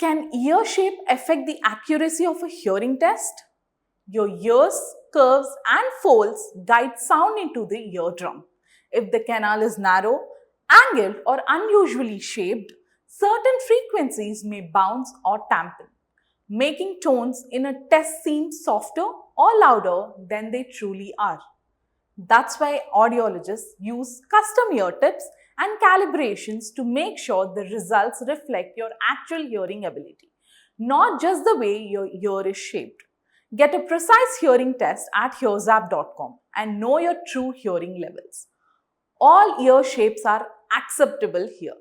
Can ear shape affect the accuracy of a hearing test? Your ears, curves, and folds guide sound into the eardrum. If the canal is narrow, angled, or unusually shaped, certain frequencies may bounce or dampen, making tones in a test seem softer or louder than they truly are. That's why audiologists use custom ear tips and calibrations to make sure the results reflect your actual hearing ability, not just the way your ear is shaped. Get a precise hearing test at hearzap.com and know your true hearing levels. All ear shapes are acceptable here.